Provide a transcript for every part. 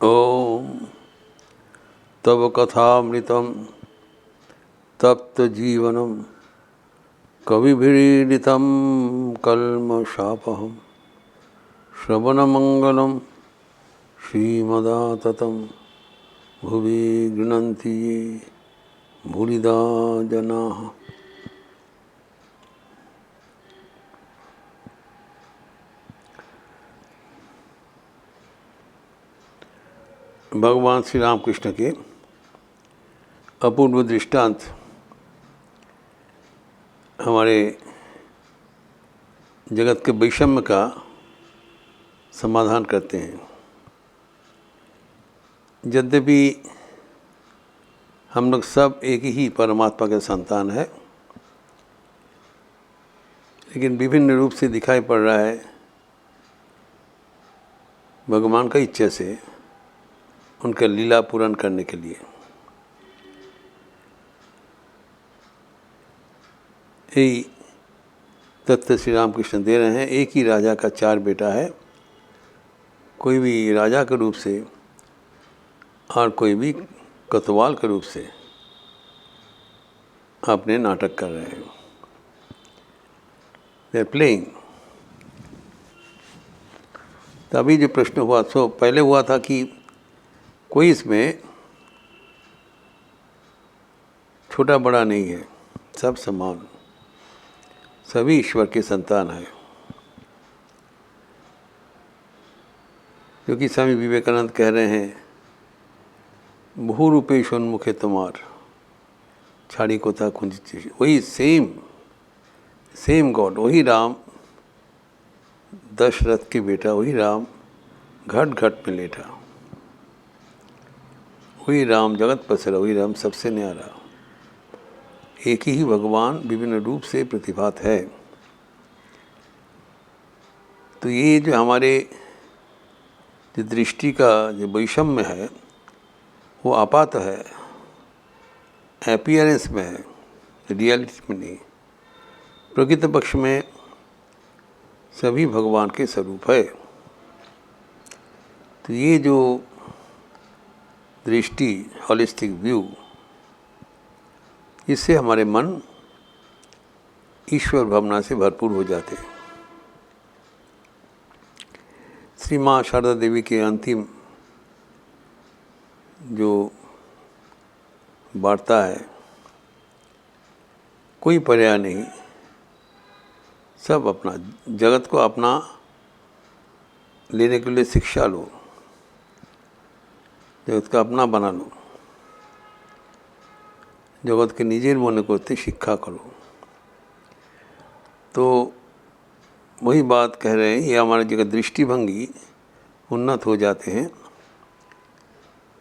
ओम तव कथामृतं तप्तजीवनं कविभिरीडितं कल्मषापहं श्रवणमंगलं श्रीमदाततं भुवि गृह्णन्ति ये भूरिदा जनाः। भगवान श्री रामकृष्ण के अपूर्व दृष्टांत हमारे जगत के वैषम्य का समाधान करते हैं। यद्यपि हम लोग सब एक ही परमात्मा के संतान है, लेकिन विभिन्न रूप से दिखाई पड़ रहा है भगवान का इच्छा से उनका लीला पूर्ण करने के लिए। यही तथ्य श्री रामकृष्ण दे रहे हैं। एक ही राजा का 4 बेटा है, कोई भी राजा के रूप से और कोई भी कोतवाल के रूप से अपने नाटक कर रहे हैं। They are playing. तभी जो प्रश्न हुआ, सो पहले हुआ था कि कोई इसमें छोटा बड़ा नहीं है, सब समान, सभी ईश्वर के संतान हैं। क्योंकि स्वामी विवेकानंद कह रहे हैं, बहुरूपेशोन्मुखे तुम्हार छाड़ी को था कुंज। वही सेम गॉड, वही राम दशरथ के बेटा, वही राम घट घट में लेटा, वही राम जगत पसरा, वही राम सबसे न्यारा। एक ही भगवान विभिन्न रूप से प्रतिभात है। तो ये जो हमारे जो दृष्टि का जो वैषम्य है वो आपात है, अपीयरेंस में है, रियलिटी में नहीं। प्रकृत पक्ष में सभी भगवान के स्वरूप है। तो ये जो दृष्टि, हॉलिस्टिक व्यू, इससे हमारे मन ईश्वर भावना से भरपूर हो जाते हैं। श्री माँ शारदा देवी के अंतिम जो वार्ता है, कोई पर्याय नहीं, सब अपना, जगत को अपना लेने के लिए शिक्षा लो, जगत का अपना बना लो, जगत के निजेर मने करते शिक्षा करो। तो वही बात कह रहे हैं, ये हमारे जगत दृष्टिभंगी उन्नत हो जाते हैं,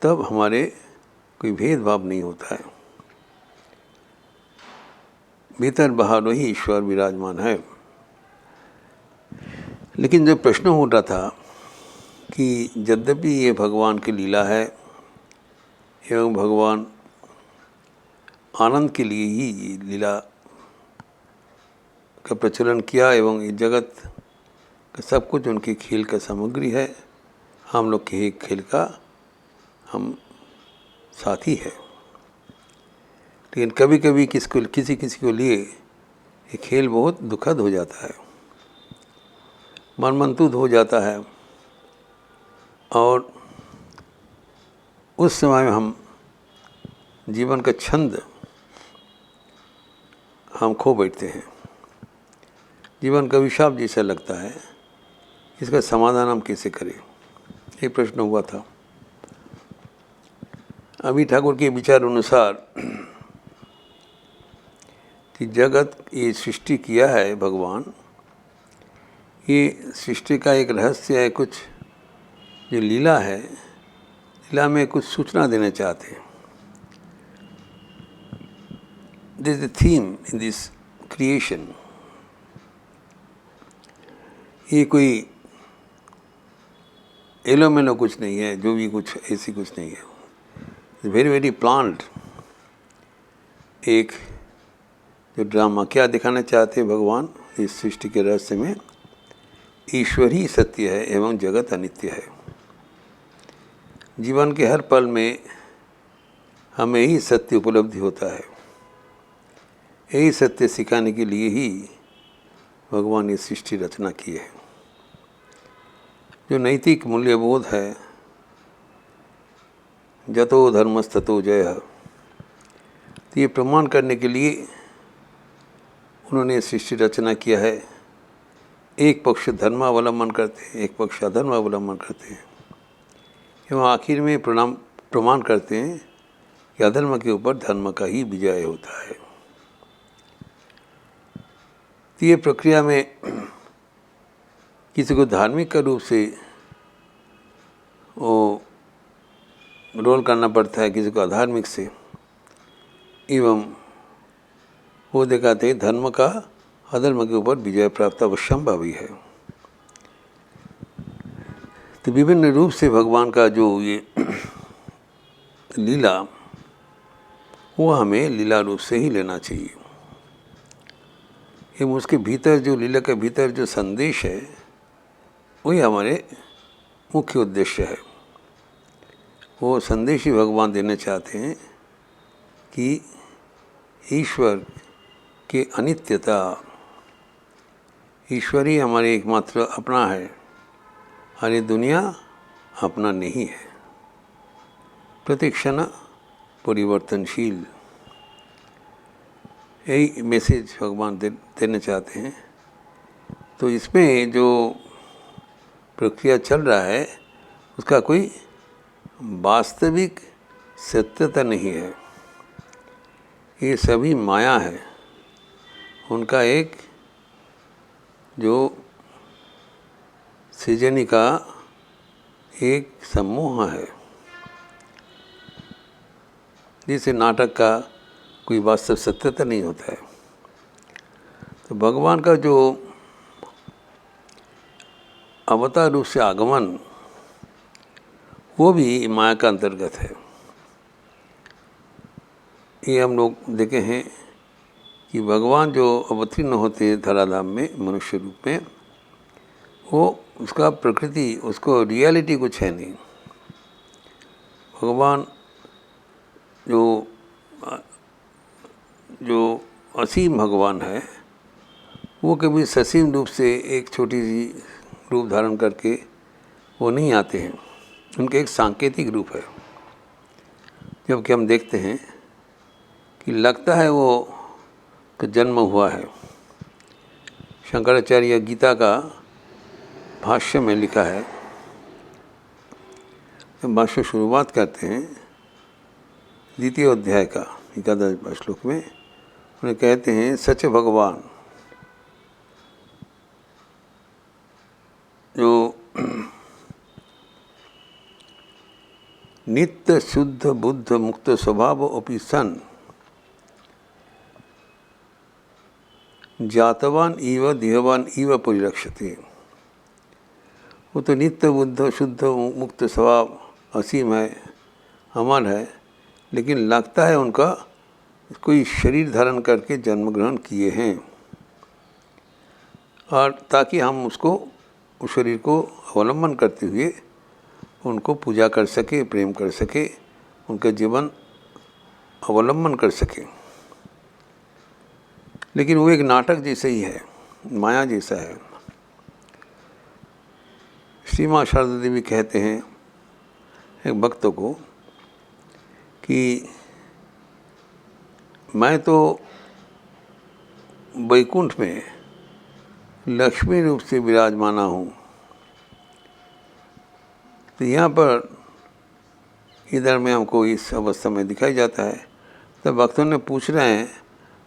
तब हमारे कोई भेदभाव नहीं होता है। भीतर बाहर वही ईश्वर विराजमान है। लेकिन जब प्रश्न हो रहा था कि यद्यपि ये भगवान की लीला है एवं भगवान आनंद के लिए ही ये लीला का प्रचलन किया एवं ये जगत का सब कुछ उनके खेल का सामग्री है, हम लोग के खेल का हम साथी है। लेकिन कभी कभी किसी को लिए ये खेल बहुत दुखद हो जाता है, मनमंतुद हो जाता है, और उस समय में हम जीवन का छंद हम खो बैठते हैं। जीवन का अभिशाप जैसा लगता है, इसका समाधान हम कैसे करें, ये प्रश्न हुआ था। अभी ठाकुर के विचार अनुसार कि जगत ये सृष्टि किया है भगवान, ये सृष्टि का एक रहस्य है, कुछ जो लीला है, लीला में कुछ सूचना देना चाहते हैं। This is the theme in this creation. ये कोई एलोमेलो कुछ नहीं है, जो भी कुछ ऐसी कुछ नहीं है। वेरी वेरी प्लान्ड एक जो ड्रामा क्या दिखाना चाहते हैं भगवान इस सृष्टि के रहस्य में, ईश्वर ही सत्य है एवं जगत अनित्य है। जीवन के हर पल में हमें यही सत्य उपलब्धि होता है। यही सत्य सिखाने के लिए ही भगवान ने सृष्टि रचना की है। जो नैतिक मूल्यबोध है, जतो धर्मस्ततो जयः, तो ये प्रमाण करने के लिए उन्होंने सृष्टि रचना किया है। एक पक्ष धर्मावलंबन करते हैं, एक पक्ष अधर्मावलंबन करते हैं, एवं आखिर में प्रमाण करते हैं कि अधर्म के ऊपर धर्म का ही विजय होता है। तो ये प्रक्रिया में किसी को धार्मिक का रूप से वो रोल करना पड़ता है, किसी को अधार्मिक से, एवं वो दिखाते हैं धर्म का अधर्म के ऊपर विजय प्राप्त अवश्यंभावी है। तो विभिन्न रूप से भगवान का जो ये लीला, वो हमें लीला रूप से ही लेना चाहिए। एवं उसके भीतर जो लीला के भीतर जो संदेश है, वही हमारे मुख्य उद्देश्य है। वो संदेश ही भगवान देना चाहते हैं कि ईश्वर की अनित्यता, ईश्वर ही हमारे एकमात्र अपना है, और ये दुनिया अपना नहीं है, प्रतिक्षण परिवर्तनशील। यही मैसेज भगवान देना चाहते हैं। तो इसमें जो प्रक्रिया चल रहा है, उसका कोई वास्तविक सत्यता नहीं है। ये सभी माया है, उनका एक जो सृजनी का एक समूह है। जैसे नाटक का कोई वास्तव सत्यता नहीं होता है, तो भगवान का जो अवतार रूप से आगमन, वो भी माया का अंतर्गत है। ये हम लोग देखे हैं कि भगवान जो अवतीर्ण होते हैं धराधाम में मनुष्य रूप में, वो उसका प्रकृति, उसको रियलिटी कुछ है नहीं। भगवान जो असीम भगवान है, वो कभी ससीम रूप से एक छोटी सी रूप धारण करके वो नहीं आते हैं। उनके एक सांकेतिक रूप है। जबकि हम देखते हैं कि लगता है वो का जन्म हुआ है। शंकराचार्य गीता का भाष्य में लिखा है, भाष्य शुरुआत करते हैं द्वितीय अध्याय का 11 श्लोक में। उन्हें कहते हैं, सच भगवान जो नित्य शुद्ध बुद्ध मुक्त स्वभाव अपि सन जातवान इव देहवान इव परिरक्षते। वो तो नित्य बुद्ध शुद्ध मुक्त स्वभाव असीम है, अमर है, लेकिन लगता है उनका कोई शरीर धारण करके जन्म ग्रहण किए हैं, और ताकि हम उसको, उस शरीर को अवलंबन करते हुए उनको पूजा कर सके, प्रेम कर सके, उनका जीवन अवलंबन कर सके। लेकिन वो एक नाटक जैसा ही है, माया जैसा है। श्री माँ शारदा देवी कहते हैं एक भक्त को कि मैं तो वैकुंठ में लक्ष्मी रूप से विराजमाना हूँ, तो यहाँ पर इधर में हमको इस अवस्था में दिखाई जाता है। तो भक्तों ने पूछ रहे हैं,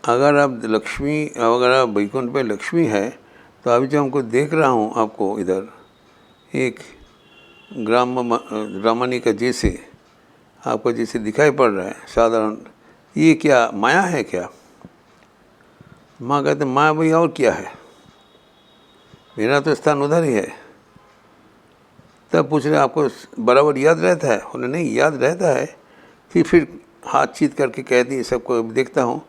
अगर आप वैकुंठ में लक्ष्मी है, तो अभी जो हमको देख रहा हूँ आपको इधर एक ग्रामणी का जैसे आपको जैसे दिखाई पड़ रहा है साधारण, ये क्या माया है क्या? माँ कहते माया भाई और क्या है, मेरा तो स्थान उधर ही है। तब पूछ रहे आपको बराबर याद रहता है? उन्हें नहीं याद रहता है। फिर हाथ चीत करके कहती है सबको देखता हूँ,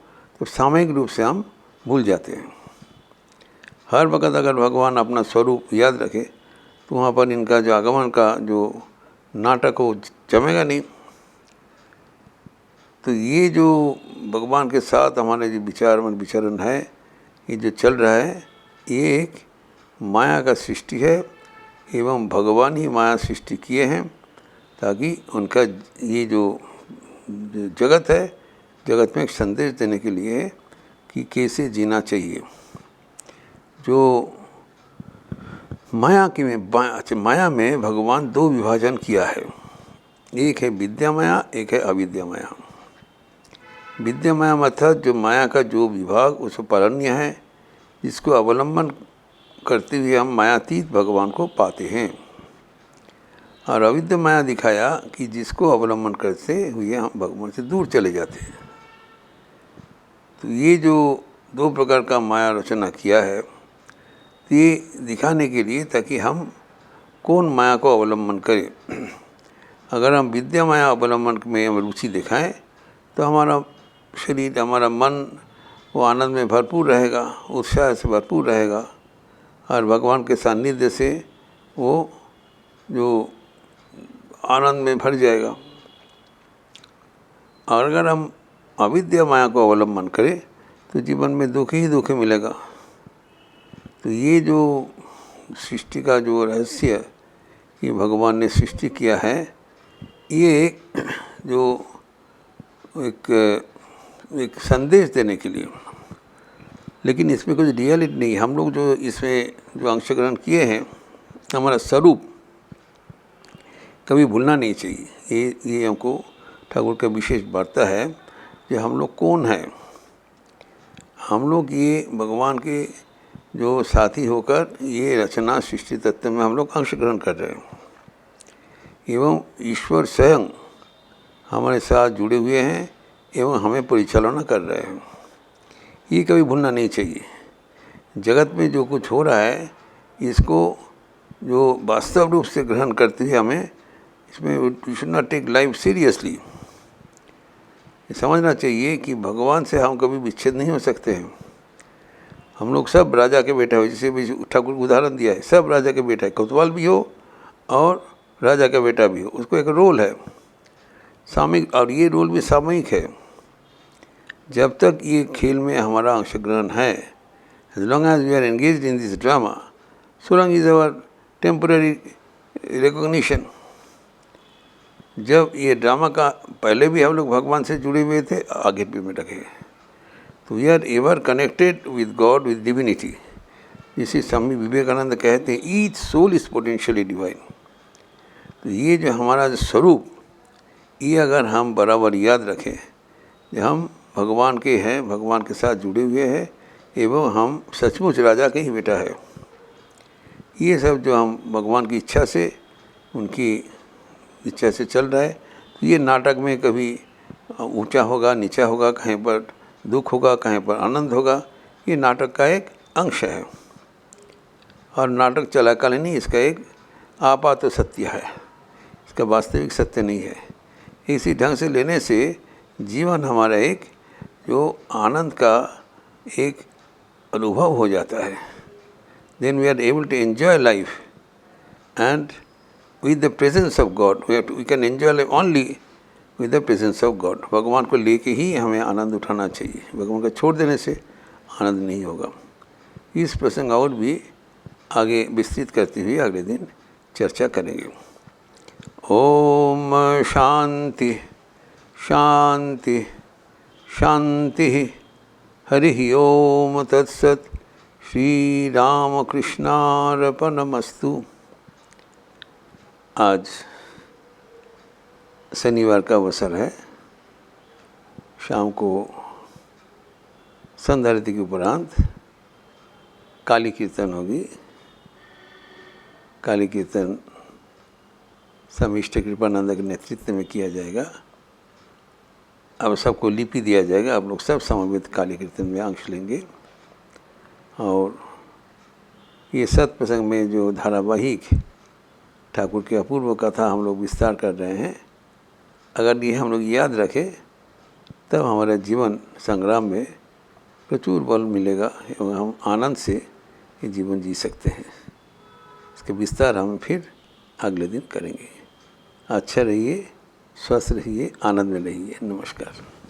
तो सामयिक रूप से हम भूल जाते हैं। हर वक्त अगर भगवान अपना स्वरूप याद रखे, तो वहाँ पर इनका जो आगमन का जो नाटक हो जमेगा नहीं। तो ये जो भगवान के साथ हमारे जो विचरण है, ये जो चल रहा है, ये एक माया का सृष्टि है एवं भगवान ही माया सृष्टि किए हैं ताकि उनका ये जो जगत है, जगत में एक संदेश देने के लिए है कि कैसे जीना चाहिए। जो माया में भगवान दो विभाजन किया है, एक है विद्या माया, एक है अविद्या माया। विद्या माया मतलब जो माया का जो विभाग उसको पालनीय है, जिसको अवलंबन करते हुए हम मायातीत भगवान को पाते हैं। और अविद्या माया दिखाया कि जिसको अवलंबन करते हुए हम भगवान से दूर चले जाते हैं। तो ये जो दो प्रकार का माया रचना किया है, तो ये दिखाने के लिए ताकि हम कौन माया को अवलंबन करें। अगर हम विद्या माया अवलंबन में हम रुचि दिखाएं तो हमारा शरीर, हमारा मन वो आनंद में भरपूर रहेगा, उत्साह से भरपूर रहेगा और भगवान के सानिध्य से वो जो आनंद में भर जाएगा। और अगर हम अविद्या माया को अवलंबन करें तो जीवन में दुख ही दुख मिलेगा। तो ये जो सृष्टि का जो रहस्य ये भगवान ने सृष्टि किया है, ये जो एक संदेश देने के लिए, लेकिन इसमें कुछ रियलिटी नहीं। हम लोग जो इसमें जो अंशग्रहण किए हैं, हमारा स्वरूप कभी भूलना नहीं चाहिए। ये हमको ठाकुर का विशेष वार्ता है कि हम लोग कौन हैं। हम लोग ये भगवान के जो साथी होकर ये रचना सृष्टि तत्व में हम लोग अंशग्रहण कर रहे हैं एवं ईश्वर स्वयं हमारे साथ जुड़े हुए हैं एवं हमें परिचालना कर रहे हैं। ये कभी भूलना नहीं चाहिए। जगत में जो कुछ हो रहा है, इसको जो वास्तव रूप से ग्रहण करते हुए हमें इसमें we should not take life seriously. समझना चाहिए कि भगवान से हम कभी विच्छेद नहीं हो सकते हैं। हम लोग सब राजा के बेटा हो, जैसे भी ठाकुर को उदाहरण दिया है, सब राजा के बेटा है। कोतवाल भी हो और राजा का बेटा भी हो, उसको एक रोल है सामयिक, और ये रोल भी सामयिक है। जब तक ये खेल में हमारा अंशग्रहण है, as long as we are engaged in this drama, so long is our temporary recognition। जब ये ड्रामा का पहले भी हम लोग भगवान से जुड़े हुए थे, आगे भी में रखे, तो we are ever connected with God, with divinity. जिसे स्वामी विवेकानंद कहते हैं, each soul is potentially divine. तो ये जो हमारा स्वरूप, ये अगर हम बराबर याद रखें कि हम भगवान के हैं, भगवान के साथ जुड़े हुए हैं एवं हम सचमुच राजा के ही बेटा है, ये सब जो हम भगवान की इच्छा से, उनकी इच्छा से चल रहा है, तो ये नाटक में कभी ऊंचा होगा, नीचा होगा, कहीं पर दुख होगा, कहीं पर आनंद होगा, ये नाटक का एक अंश है। और नाटक चलाकालीन, इसका एक आपात सत्य है, इसका वास्तविक सत्य नहीं है। इसी ढंग से लेने से जीवन हमारा एक जो आनंद का एक अनुभव हो जाता है। Then we are able to enjoy life and with the presence of God. We can enjoy life only with the presence of God. भगवान को लेके ही हमें आनंद उठाना चाहिए, भगवान को छोड़ देने से आनंद नहीं होगा। इस प्रसंग और भी आगे विस्तृत करते हुए अगले दिन चर्चा करेंगे। ओम शांति शांति शांति। हरि ओम तत्सत। श्री राम कृष्णार्पणमस्तु। आज शनिवार का अवसर है, शाम को संध्या आरती के उपरांत काली कीर्तन होगी। काली कीर्तन स्वामी इष्ट कृपानंद के नेतृत्व में किया जाएगा। अब सबको लिपि दिया जाएगा, आप लोग सब समवेत काली कीर्तन में अंश लेंगे। और ये सत्प्रसंग में जो धारावाहिक ठाकुर की अपूर्व कथा हम लोग विस्तार कर रहे हैं, अगर ये हम लोग याद रखें तब हमारा जीवन संग्राम में प्रचुर बल मिलेगा एवं हम आनंद से ये जीवन जी सकते हैं। इसके विस्तार हम फिर अगले दिन करेंगे। अच्छा रहिए। स्वस्थ रहिए, आनंद में रहिए। नमस्कार।